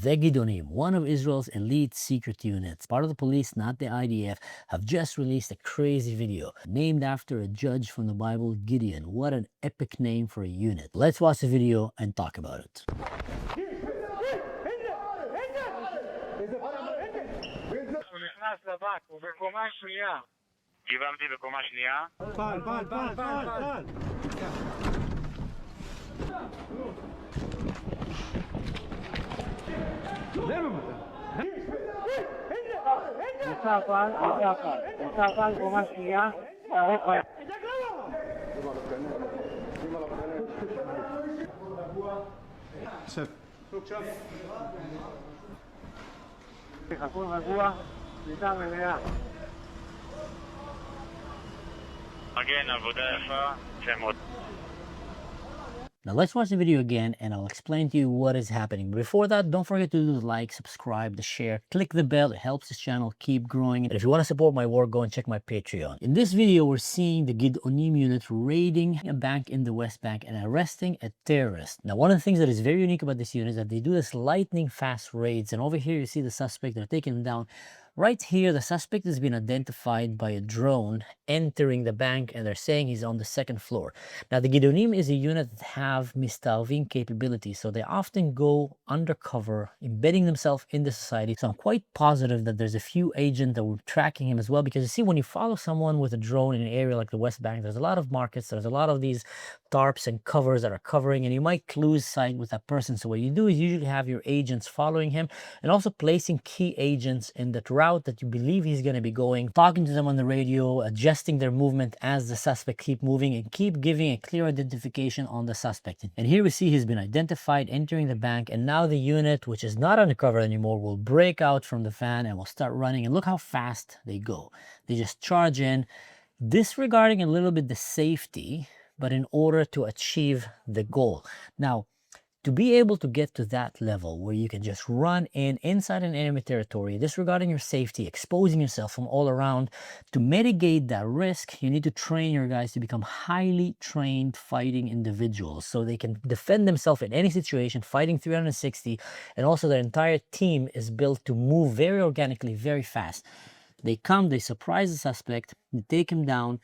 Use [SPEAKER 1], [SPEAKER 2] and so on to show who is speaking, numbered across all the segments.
[SPEAKER 1] The Gidonim, one of Israel's elite secret units, part of the police, not the IDF, have just released a crazy video named after a judge from the Bible, Gideon. What an epic name for a unit. Let's watch the video and talk about it.
[SPEAKER 2] כיוונתי בקומה שנייה. פעל. פעל, קומה שנייה. חכון רגוע, שליטה מלאה. Again, עבודה יפה, שמות.
[SPEAKER 1] Now let's watch the video again and I'll explain to you what is happening. Before that, don't forget to do the like, subscribe, the share, click the bell. It helps this channel keep growing. And if you want to support my work, go and check my Patreon. In this video, we're seeing the Gidonim unit raiding a bank in the West Bank and arresting a terrorist. Now, one of the things that is very unique about this unit is that they do this lightning fast raids. And over here, you see the suspect. They're taking him down. Right here, the suspect has been identified by a drone entering the bank, and they're saying he's on the second floor. Now, the Gidonim is a unit that have mistalvin capabilities, so they often go undercover, embedding themselves in the society. So I'm quite positive that there's a few agents that were tracking him as well, because you see, when you follow someone with a drone in an area like the West Bank, there's a lot of markets, there's a lot of these tarps and covers that are covering, and you might lose sight with that person. So what you do is usually have your agents following him and also placing key agents in the route that you believe he's going to be going, talking to them on the radio, adjusting their movement as the suspect keep moving, and keep giving a clear identification on the suspect. And here we see he's been identified entering the bank, and now the unit, which is not undercover anymore, will break out from the van and will start running. And look how fast they go. They just charge in, disregarding a little bit the safety, but in order to achieve the goal. Now, to be able to get to that level where you can just run inside an enemy territory, disregarding your safety, exposing yourself from all around, to mitigate that risk, you need to train your guys to become highly trained fighting individuals so they can defend themselves in any situation, fighting 360, and also their entire team is built to move very organically, very fast. They come, they surprise the suspect, they take him down.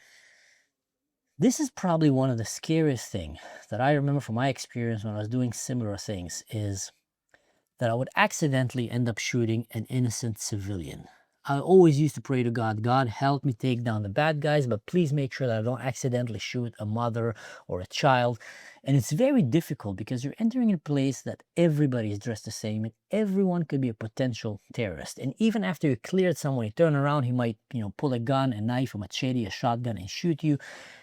[SPEAKER 1] This is probably one of the scariest things that I remember from my experience when I was doing similar things, is that I would accidentally end up shooting an innocent civilian. I always used to pray to God, God, help me take down the bad guys, but please make sure that I don't accidentally shoot a mother or a child. And it's very difficult because you're entering a place that everybody is dressed the same and everyone could be a potential terrorist. And even after you cleared someone, you turn around, he might, pull a gun, a knife, a machete, a shotgun and shoot you.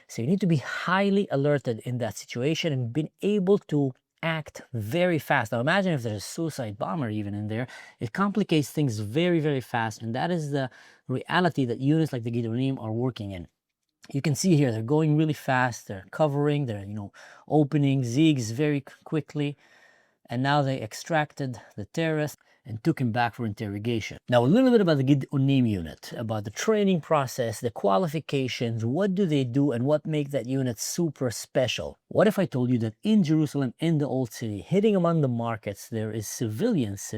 [SPEAKER 1] So you need to be highly alerted in that situation and being able to act very fast. Now imagine if there's a suicide bomber even in there. It complicates things very, very fast. And that is the reality that units like the Gidonim are working in. You can see here, they're going really fast. They're covering, they're, opening zigs very quickly. And now they extracted the terrorist and took him back for interrogation. Now, a little bit about the Gidonim unit, about the training process, the qualifications, what do they do, and what makes that unit super special. What if I told you that in Jerusalem, in the Old City, hitting among the markets, there is civilians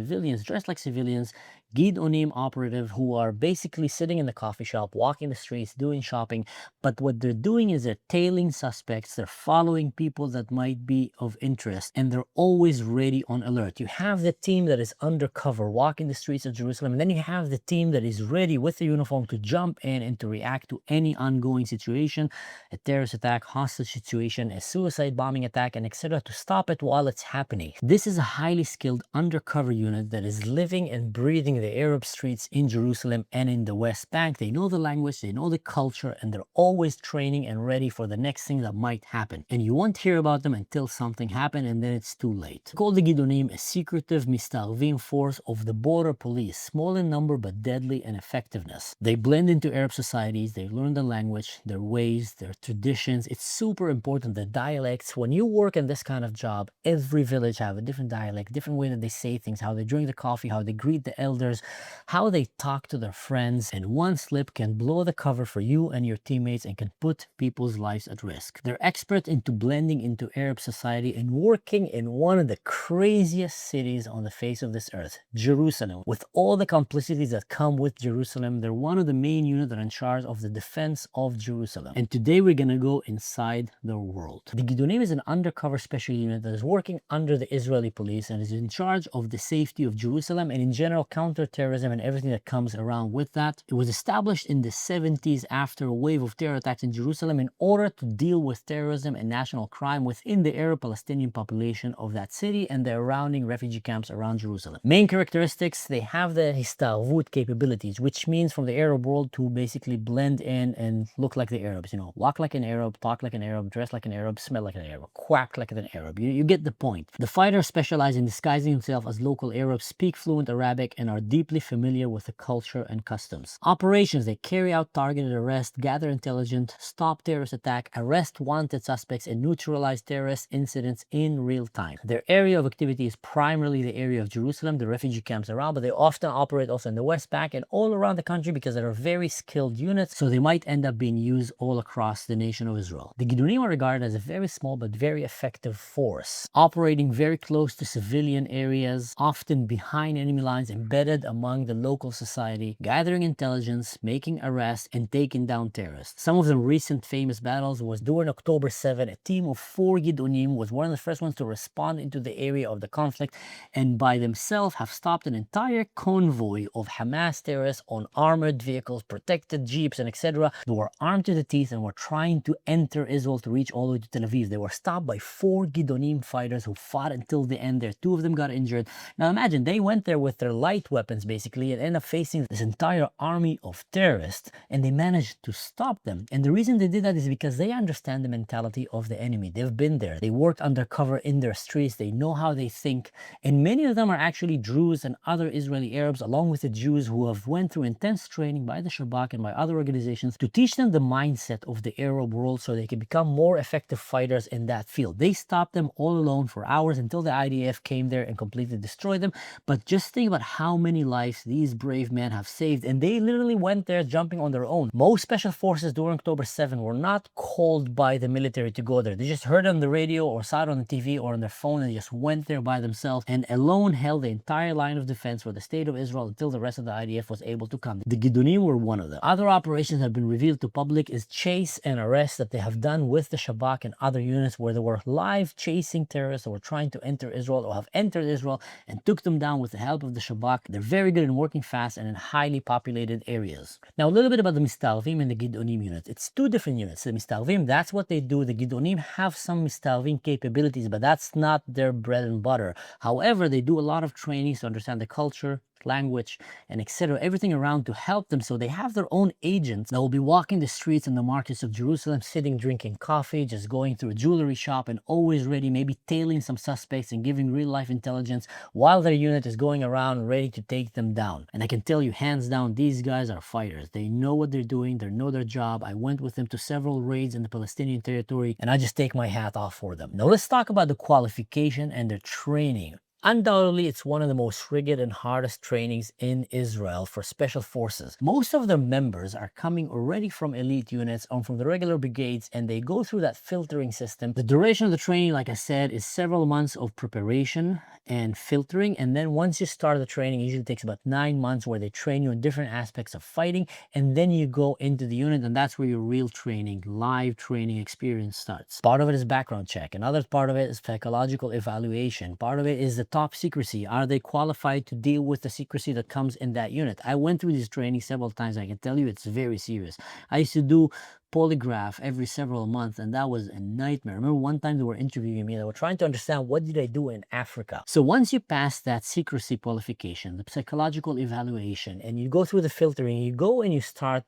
[SPEAKER 1] dressed like civilians, Gidonim operative who are basically sitting in the coffee shop, walking the streets, doing shopping. But what they're doing is they're tailing suspects. They're following people that might be of interest, and they're always ready on alert. You have the team that is undercover, walking the streets of Jerusalem, and then you have the team that is ready with the uniform to jump in and to react to any ongoing situation, a terrorist attack, hostage situation, a suicide bombing attack, and etc., to stop it while it's happening. This is a highly skilled undercover unit that is living and breathing the Arab streets in Jerusalem and in the West Bank. They know the language, they know the culture, and they're always training and ready for the next thing that might happen. And you won't hear about them until something happens, and then it's too late. Called the Gidonim a secretive mistalvin force force of the border police, small in number but deadly in effectiveness. They blend into Arab societies, they learn the language, their ways, their traditions. It's super important, the dialects. When you work in this kind of job, every village have a different dialect, different way that they say things, how they drink the coffee, how they greet the elders, how they talk to their friends, and one slip can blow the cover for you and your teammates and can put people's lives at risk. They're expert into blending into Arab society and working in one of the craziest cities on the face of this earth, Jerusalem. With all the complicities that come with Jerusalem, they're one of the main units that are in charge of the defense of Jerusalem. And today we're gonna go inside their world. The Gidonim is an undercover special unit that is working under the Israeli police and is in charge of the safety of Jerusalem and in general counter-terrorism and everything that comes around with that. It was established in the 70s after a wave of terror attacks in Jerusalem in order to deal with terrorism and national crime within the Arab-Palestinian population of that city and the surrounding refugee camps around Jerusalem. Main characteristics, they have the histarvut capabilities, which means from the Arab world to basically blend in and look like the Arabs, you know, walk like an Arab, talk like an Arab, dress like an Arab, smell like an Arab, quack like an Arab. You get the point. The fighters specialize in disguising themselves as local Arabs, speak fluent Arabic, and are deeply familiar with the culture and customs. Operations, they carry out targeted arrests, gather intelligence, stop terrorist attack, arrest wanted suspects, and neutralize terrorist incidents in real time. Their area of activity is primarily the area of Jerusalem, the refugee camps around, but they often operate also in the West Bank and all around the country because they're very skilled units, so they might end up being used all across the nation of Israel. The Gidonim are regarded as a very small but very effective force, operating very close to civilian areas, often behind enemy lines, embedded among the local society, gathering intelligence, making arrests, and taking down terrorists. Some of the recent famous battles was during October 7, a team of 4 Gidonim was one of the first ones to respond into the area of the conflict and by themselves have stopped an entire convoy of Hamas terrorists on armored vehicles, protected jeeps, and etc. They were armed to the teeth and were trying to enter Israel to reach all the way to Tel Aviv. They were stopped by 4 Gidonim fighters who fought until the end there. 2 of them got injured. Now imagine, they went there with their light weapons basically and ended up facing this entire army of terrorists and they managed to stop them. And the reason they did that is because they understand the mentality of the enemy. They've been there. They worked undercover in their streets. They know how they think. And many of them are actually Druze and other Israeli Arabs, along with the Jews who have went through intense training by the Shabak and by other organizations to teach them the mindset of the Arab world so they can become more effective fighters in that field. They stopped them all alone for hours until the IDF came there and completely destroyed them. But just think about how many lives these brave men have saved, and they literally went there jumping on their own. Most special forces during October 7 were not called by the military to go there. They just heard on the radio or saw it on the TV or on their phone and they just went there by themselves and alone held the entire line of defense for the state of Israel until the rest of the IDF was able to come. The Gidonim were one of them. Other operations that have been revealed to public is chase and arrest that they have done with the Shabak and other units where they were live chasing terrorists that were trying to enter Israel or have entered Israel and took them down with the help of the Shabak. They're very good in working fast and in highly populated areas. Now a little bit about the Mistalvim and the Gidonim units. It's 2 different units. The Mistalvim, that's what they do. The Gidonim have some Mistalvim capabilities, but that's not their bread and butter. However, they do a lot of trainings to understand the culture, language, and etc. Everything around to help them, so they have their own agents that will be walking the streets and the markets of Jerusalem, sitting drinking coffee, just going through a jewelry shop and always ready, maybe tailing some suspects and giving real life intelligence while their unit is going around ready to take them down. And I can tell you hands down, these guys are fighters. They know what they're doing, they know their job. I went with them to several raids in the Palestinian territory and I just take my hat off for them. Now let's talk about the qualification and their training. Undoubtedly, it's one of the most rigid and hardest trainings in Israel for special forces. Most of their members are coming already from elite units or from the regular brigades, and they go through that filtering system. The duration of the training, like I said, is several months of preparation and filtering. And then once you start the training, it usually takes about 9 months where they train you in different aspects of fighting. And then you go into the unit, and that's where your real training, live training experience starts. Part of it is background check. Another part of it is psychological evaluation. Part of it is the top secrecy. Are they qualified to deal with the secrecy that comes in that unit? I went through this training several times. I can tell you it's very serious. I used to do polygraph every several months, and that was a nightmare. I remember one time they were interviewing me. They were trying to understand what did I do in Africa. So once you pass that secrecy qualification, the psychological evaluation, and you go through the filtering, you go and you start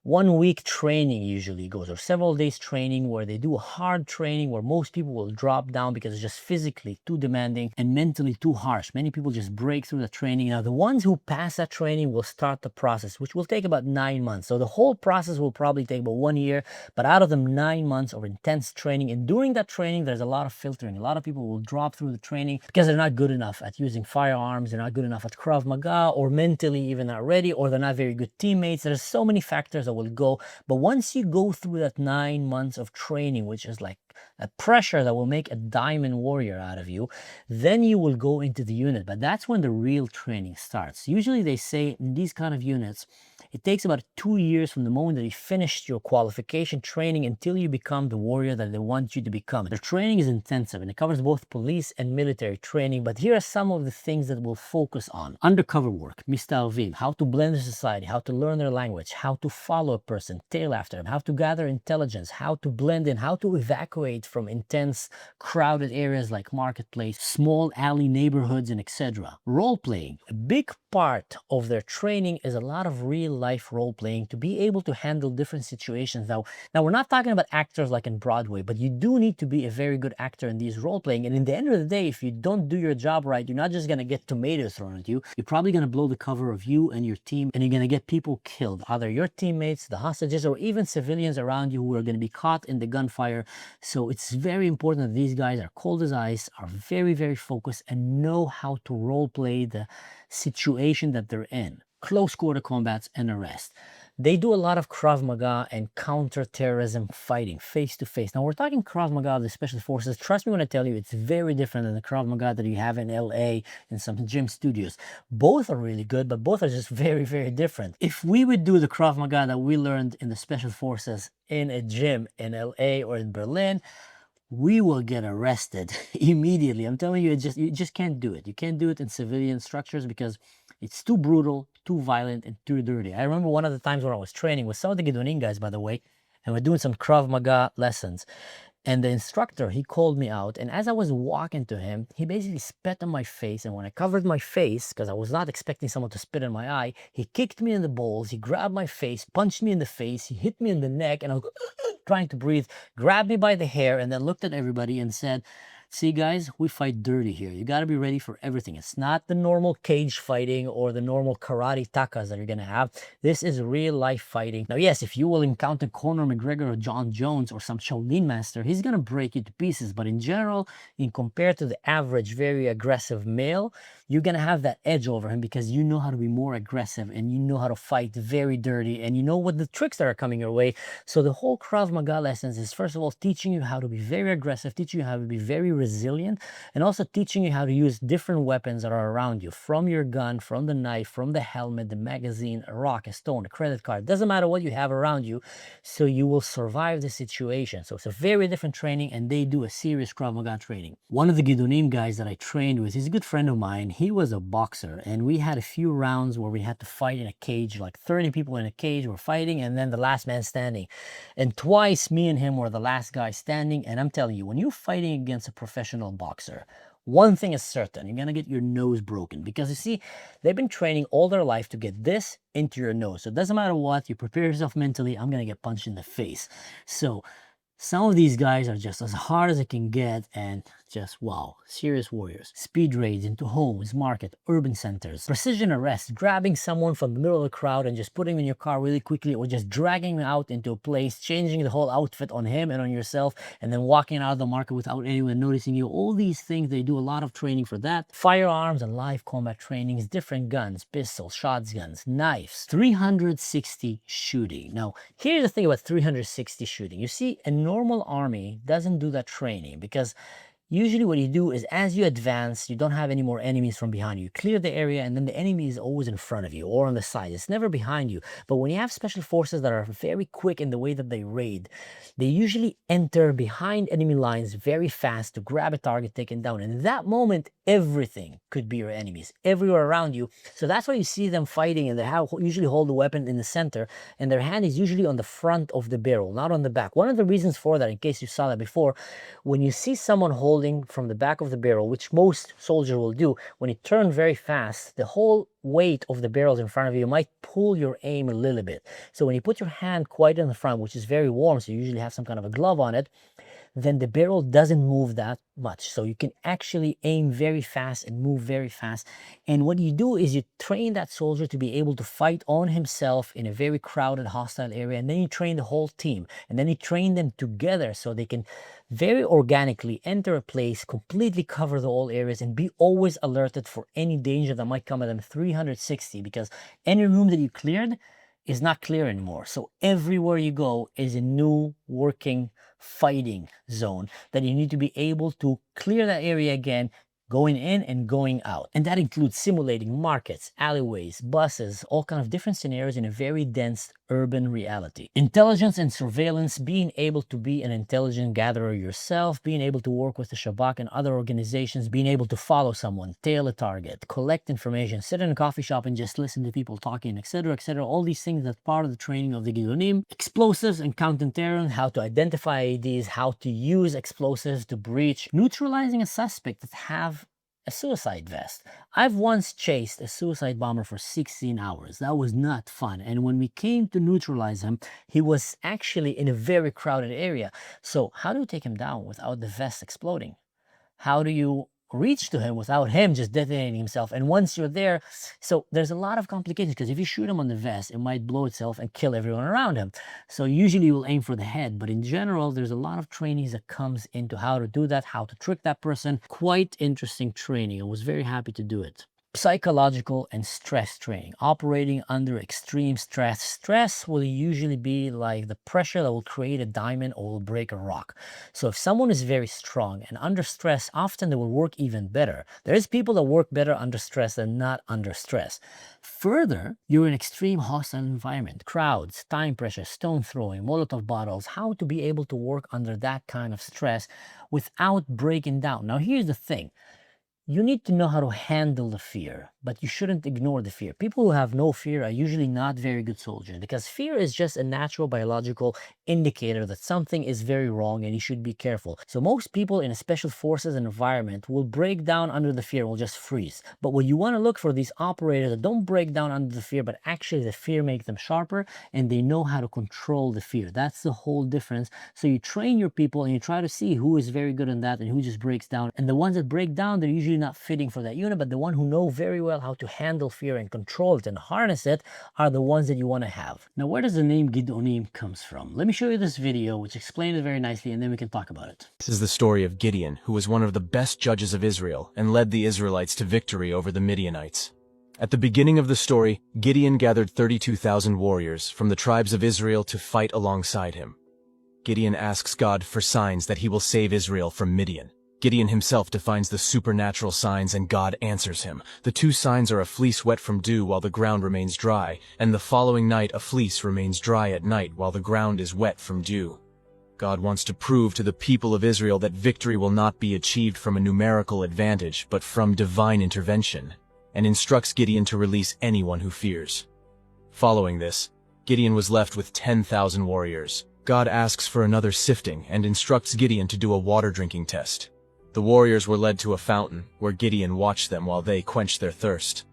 [SPEAKER 1] 1 week training usually goes, or several days training where they do a hard training where most people will drop down because it's just physically too demanding and mentally too harsh. Many people just break through the training. Now, the ones who pass that training will start the process, which will take about 9 months. So the whole process will probably take about 1 year, but out of them 9 months of intense training. And during that training, there's a lot of filtering. A lot of people will drop through the training because they're not good enough at using firearms, they're not good enough at Krav Maga, or mentally even not ready, or they're not very good teammates. There's so many factors that will go. But once you go through that 9 months of training, which is like a pressure that will make a diamond warrior out of you, then you will go into the unit. But that's when the real training starts. Usually they say in these kind of units, it takes about 2 years from the moment that you finished your qualification training until you become the warrior that they want you to become. The training is intensive and it covers both police and military training, but here are some of the things that we'll focus on. Undercover work, mistalvim, how to blend in society, how to learn their language, how to follow a person, tail after them, how to gather intelligence, how to blend in, how to evacuate from intense, crowded areas like marketplace, small alley neighborhoods, and etc. Role playing. A big part of their training is a lot of real life role playing to be able to handle different situations. Now we're not talking about actors like in Broadway, but you do need to be a very good actor in these role playing. And in the end of the day, if you don't do your job right, you're not just going to get tomatoes thrown at you. You're probably going to blow the cover of you and your team, and you're going to get people killed, either your teammates, the hostages, or even civilians around you who are going to be caught in the gunfire. So it's very important that these guys are cold as ice, are very, very focused, and know how to role play the situation that they're in. Close quarter combats and arrest. They do a lot of Krav Maga and counter-terrorism fighting, face-to-face. Now, we're talking Krav Maga, the Special Forces. Trust me when I tell you, it's very different than the Krav Maga that you have in LA in some gym studios. Both are really good, but both are just very, very different. If we would do the Krav Maga that we learned in the Special Forces in a gym in LA or in Berlin, we will get arrested immediately. I'm telling you, you just can't do it. You can't do it in civilian structures because it's too brutal, too violent, and too dirty. I remember one of the times when I was training with some of the Gidonim guys, by the way, and we're doing some Krav Maga lessons. And the instructor, he called me out, and as I was walking to him, he basically spit on my face. And when I covered my face, because I was not expecting someone to spit in my eye, he kicked me in the balls, he grabbed my face, punched me in the face, he hit me in the neck, and I was trying to breathe, grabbed me by the hair, and then looked at everybody and said, "See, guys, we fight dirty here. You got to be ready for everything. It's not the normal cage fighting or the normal karate takas that you're going to have. This is real life fighting." Now, yes, if you will encounter Conor McGregor or John Jones or some Shaolin master, he's going to break you to pieces. But in general, in compared to the average, very aggressive male, you're going to have that edge over him because you know how to be more aggressive and you know how to fight very dirty and you know what the tricks that are coming your way. So the whole Krav Maga lessons is, first of all, teaching you how to be very aggressive, teaching you how to be very resilient, and also teaching you how to use different weapons that are around you, from your gun, from the knife, from the helmet, the magazine, a rock, a stone, a credit card. Doesn't matter what you have around you, so you will survive the situation. So it's a very different training, and they do a serious Krav Maga training. One of the Gidonim guys that I trained with, he's a good friend of mine. He was a boxer, and we had a few rounds where we had to fight in a cage, like 30 people in a cage were fighting, and then the last man standing. And twice, me and him were the last guy standing. And I'm telling you, when you're fighting against a professional boxer, one thing is certain, you're gonna get your nose broken, because you see, they've been training all their life to get this into your nose. So it doesn't matter what, you prepare yourself mentally, I'm gonna get punched in the face. So some of these guys are just as hard as it can get, and just wow, serious warriors. Speed raids into homes, market, urban centers, precision arrest, grabbing someone from the middle of the crowd and just putting him in your car really quickly, or just dragging him out into a place, changing the whole outfit on him and on yourself, and then walking out of the market without anyone noticing you. All these things, they do a lot of training for that. Firearms and live combat trainings, different guns, pistols, shotguns, knives, 360 shooting. Now, here's the thing about 360 shooting. You see, a normal army doesn't do that training because usually what you do is, as you advance, you don't have any more enemies from behind you. You clear the area, and then the enemy is always in front of you or on the side. It's never behind you. But when you have special forces that are very quick in the way that they raid, they usually enter behind enemy lines very fast to grab a target, take it down. And in that moment, everything could be your enemies, everywhere around you. So that's why you see them fighting, and they usually hold the weapon in the center, and their hand is usually on the front of the barrel, not on the back. One of the reasons for that, in case you saw that before, when you see someone hold holding from the back of the barrel, which most soldiers will do, when you turn very fast, the whole weight of the barrels in front of you might pull your aim a little bit. So when you put your hand quite in the front, which is very warm, so you usually have some kind of a glove on it, then the barrel doesn't move that much. So you can actually aim very fast and move very fast. And what you do is you train that soldier to be able to fight on himself in a very crowded, hostile area. And then you train the whole team. And then you train them together so they can very organically enter a place, completely cover the whole areas, and be always alerted for any danger that might come at them 360, because any room that you cleared is not clear anymore. So everywhere you go is a new working fighting zone that you need to be able to clear that area again, going in and going out. And that includes simulating markets, alleyways, buses, all kind of different scenarios in a very dense urban reality. Intelligence and surveillance, being able to be an intelligent gatherer yourself, being able to work with the Shabak and other organizations, being able to follow someone, tail a target, collect information, sit in a coffee shop and just listen to people talking, etc., etc. All these things that's part of the training of the Gidonim. Explosives and counterterrorism, how to identify IEDs, how to use explosives to breach, neutralizing a suspect that have a suicide vest. I've once chased a suicide bomber for 16 hours. That was not fun. And when we came to neutralize him, he was actually in a very crowded area. So how do you take him down without the vest exploding? How do you reach to him without him just detonating himself? And once you're there, so there's a lot of complications, because if you shoot him on the vest, it might blow itself and kill everyone around him. So usually you will aim for the head, but in general, there's a lot of trainings that comes into how to do that, how to trick that person. Quite interesting training. I was very happy to do it. Psychological and stress training, operating under extreme stress. Stress will usually be like the pressure that will create a diamond or will break a rock. So if someone is very strong and under stress, often they will work even better. There's people that work better under stress than not under stress. Further, you're in extreme hostile environment, crowds, time pressure, stone throwing, Molotov bottles, how to be able to work under that kind of stress without breaking down. Now here's the thing. You need to know how to handle the fear, but you shouldn't ignore the fear. People who have no fear are usually not very good soldiers, because fear is just a natural biological indicator that something is very wrong and you should be careful. So most people in a special forces environment will break down under the fear, will just freeze. But what you want to look for, these operators that don't break down under the fear, but actually the fear makes them sharper and they know how to control the fear. That's the whole difference. So you train your people and you try to see who is very good in that and who just breaks down. And the ones that break down, they're usually not fitting for that unit, but the one who know very well how to handle fear and control it and harness it are the ones that you want to have. Now, where does the name Gidonim comes from? Let me show you this video which explains it very nicely, and then we can talk about it.
[SPEAKER 3] This is the story of Gideon, who was one of the best judges of Israel and led the Israelites to victory over the Midianites. At the beginning of the story, Gideon gathered 32,000 warriors from the tribes of Israel to fight alongside him. Gideon asks God for signs that he will save Israel from Midian. Gideon himself defines the supernatural signs and God answers him. The two signs are a fleece wet from dew while the ground remains dry, and the following night a fleece remains dry at night while the ground is wet from dew. God wants to prove to the people of Israel that victory will not be achieved from a numerical advantage, but from divine intervention, and instructs Gideon to release anyone who fears. Following this, Gideon was left with 10,000 warriors. God asks for another sifting and instructs Gideon to do a water drinking test. The warriors were led to a fountain, where Gideon watched them while they quenched their thirst.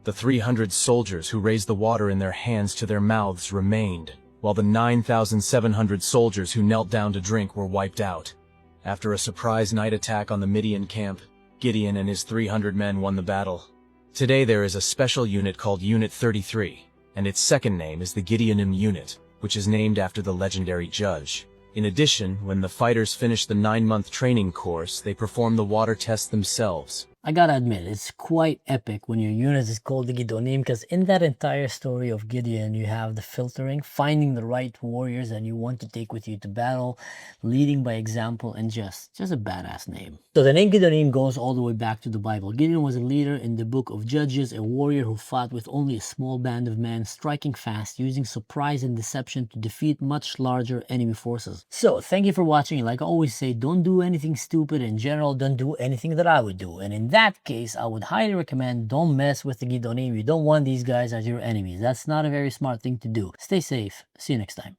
[SPEAKER 3] The 300 soldiers who raised the water in their hands to their mouths remained, while the 9,700 soldiers who knelt down to drink were wiped out. After a surprise night attack on the Midian camp, Gideon and his 300 men won the battle. Today there is a special unit called Unit 33, and its second name is the Gideonim unit, which is named after the legendary judge. In addition, when the fighters finish the 9-month training course, they perform the water test themselves.
[SPEAKER 1] I gotta admit, it's quite epic when your unit is called the Gidonim, because in that entire story of Gideon, you have the filtering, finding the right warriors that you want to take with you to battle, leading by example, and just a badass name. So the name Gidonim goes all the way back to the Bible. Gideon was a leader in the book of Judges, a warrior who fought with only a small band of men, striking fast, using surprise and deception to defeat much larger enemy forces. So thank you for watching. Like I always say, don't do anything stupid. In general, don't do anything that I would do. And in that case, I would highly recommend don't mess with the Gidonim. You don't want these guys as your enemies. That's not a very smart thing to do. Stay safe. See you next time.